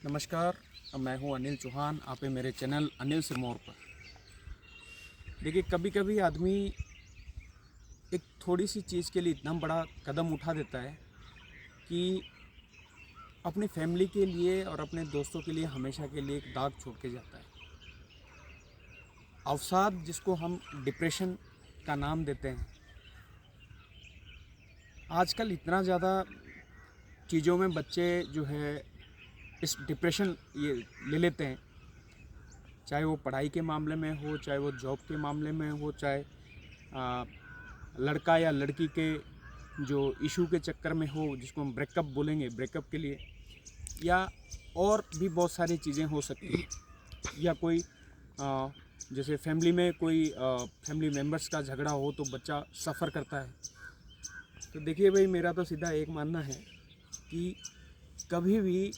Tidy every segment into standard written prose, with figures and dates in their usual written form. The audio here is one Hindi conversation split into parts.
नमस्कार, मैं हूं अनिल चौहान। आप हैं मेरे चैनल अनिल सिरमौर पर। देखिए, कभी कभी आदमी एक थोड़ी सी चीज़ के लिए इतना बड़ा कदम उठा देता है कि अपनी फैमिली के लिए और अपने दोस्तों के लिए हमेशा के लिए एक दाग छोड़ के जाता है। अवसाद, जिसको हम डिप्रेशन का नाम देते हैं, आजकल इतना ज़्यादा चीज़ों में बच्चे जो है इस डिप्रेशन ये ले लेते हैं, चाहे वो पढ़ाई के मामले में हो, चाहे वो जॉब के मामले में हो, चाहे लड़का या लड़की के जो इशू के चक्कर में हो, जिसको हम ब्रेकअप बोलेंगे, ब्रेकअप के लिए, या और भी बहुत सारी चीज़ें हो सकती हैं। या कोई जैसे फैमिली में कोई फैमिली मेम्बर्स का झगड़ा हो तो बच्चा सफ़र करता है। तो देखिए भाई, मेरा तो सीधा एक मानना है कि कभी भी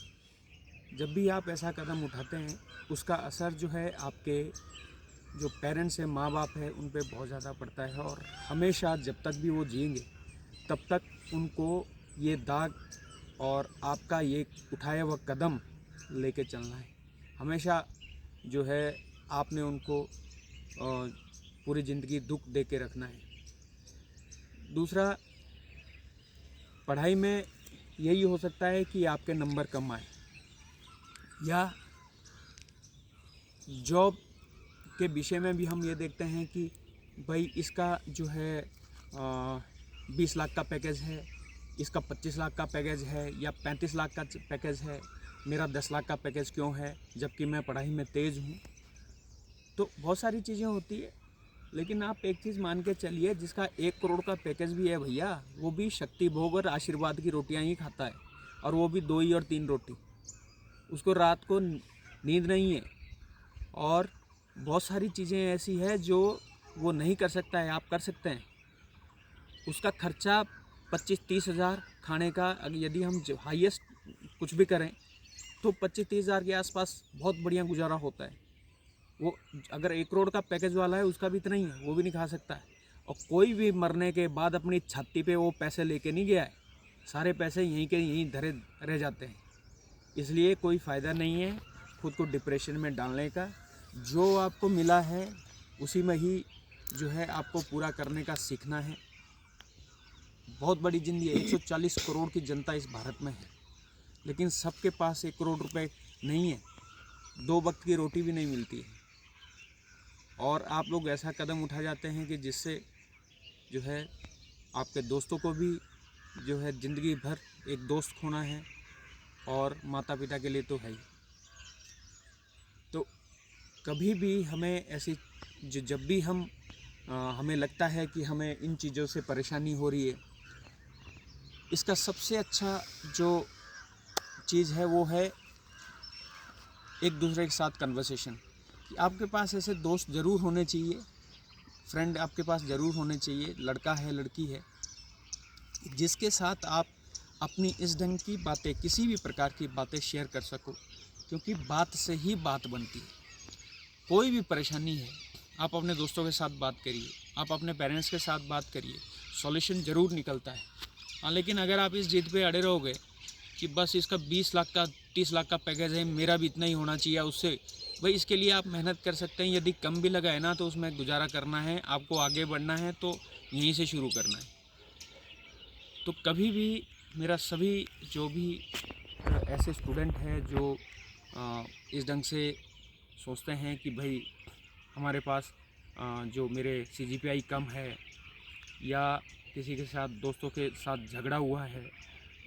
जब भी आप ऐसा कदम उठाते हैं, उसका असर जो है आपके जो पेरेंट्स हैं, माँ बाप है, उन पे बहुत ज़्यादा पड़ता है। और हमेशा जब तक भी वो जिएंगे तब तक उनको ये दाग और आपका ये उठाया हुआ कदम लेके चलना है। हमेशा जो है आपने उनको पूरी ज़िंदगी दुख दे के रखना है। दूसरा, पढ़ाई में यही हो सकता है कि आपके नंबर कम आए, या जॉब के विषय में भी हम ये देखते हैं कि भाई इसका जो है 20 लाख का पैकेज है, इसका 25 लाख का पैकेज है, या 35 लाख का पैकेज है, मेरा 10 लाख का पैकेज क्यों है जबकि मैं पढ़ाई में तेज़ हूँ। तो बहुत सारी चीज़ें होती है, लेकिन आप एक चीज़ मान के चलिए, जिसका 1 करोड़ का पैकेज भी है भैया, वो भी शक्ति भोग और आशीर्वाद की रोटियाँ ही खाता है, और वो भी 2 ही और 3 रोटी। उसको रात को नींद नहीं है, और बहुत सारी चीज़ें ऐसी है जो वो नहीं कर सकता है, आप कर सकते हैं। उसका खर्चा 25-30 हज़ार खाने का, यदि हम हाईएस्ट कुछ भी करें तो 25-30 हज़ार के आसपास बहुत बढ़िया गुजारा होता है। वो अगर 1 करोड़ का पैकेज वाला है, उसका भी इतना ही है, वो भी नहीं खा सकता है। और कोई भी मरने के बाद अपनी छाती पे वो पैसे लेके नहीं गया है, सारे पैसे यहीं के यहीं धरे रह जाते हैं। इसलिए कोई फ़ायदा नहीं है खुद को डिप्रेशन में डालने का। जो आपको मिला है उसी में ही जो है आपको पूरा करने का सीखना है। बहुत बड़ी ज़िंदगी है, 140 करोड़ की जनता इस भारत में है, लेकिन सबके पास 1 करोड़ रुपए नहीं है, 2 वक्त की रोटी भी नहीं मिलती है। और आप लोग ऐसा कदम उठा जाते हैं कि जिससे जो है आपके दोस्तों को भी जो है ज़िंदगी भर एक दोस्त खोना है, और माता पिता के लिए तो है ही। तो कभी भी हमें ऐसी जब भी हमें लगता है कि हमें इन चीज़ों से परेशानी हो रही है, इसका सबसे अच्छा जो चीज़ है वो है एक दूसरे के साथ कन्वर्सेशन। कि आपके पास ऐसे दोस्त ज़रूर होने चाहिए, फ्रेंड आपके पास ज़रूर होने चाहिए, लड़का है लड़की है, जिसके साथ आप अपनी इस ढंग की बातें, किसी भी प्रकार की बातें शेयर कर सको, क्योंकि बात से ही बात बनती है। कोई भी परेशानी है, आप अपने दोस्तों के साथ बात करिए, आप अपने पेरेंट्स के साथ बात करिए, सॉल्यूशन ज़रूर निकलता है। हाँ, लेकिन अगर आप इस जिद पे अड़े रहोगे कि बस इसका 20 लाख का 30 लाख का पैकेज है, मेरा भी इतना ही होना चाहिए उससे, भाई इसके लिए आप मेहनत कर सकते हैं। यदि कम भी लगा है ना, तो उसमें गुजारा करना है, आपको आगे बढ़ना है तो यहीं से शुरू करना है। तो कभी भी मेरा सभी जो भी ऐसे स्टूडेंट हैं जो इस ढंग से सोचते हैं कि भाई हमारे पास जो मेरे CGPI कम है, या किसी के साथ दोस्तों के साथ झगड़ा हुआ है,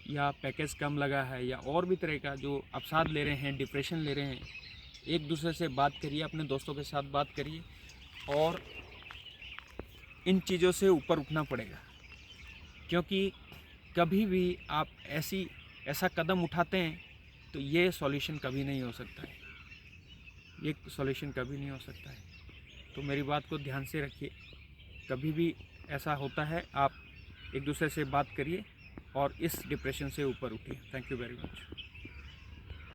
या पैकेज कम लगा है, या और भी तरह का जो अवसाद ले रहे हैं, डिप्रेशन ले रहे हैं, एक दूसरे से बात करिए, अपने दोस्तों के साथ बात करिए, और इन चीज़ों से ऊपर उठना पड़ेगा। क्योंकि कभी भी आप ऐसा कदम उठाते हैं तो ये सॉल्यूशन कभी नहीं हो सकता है, ये सॉल्यूशन कभी नहीं हो सकता है। तो मेरी बात को ध्यान से रखिए, कभी भी ऐसा होता है आप एक दूसरे से बात करिए और इस डिप्रेशन से ऊपर उठिए। Thank you very much.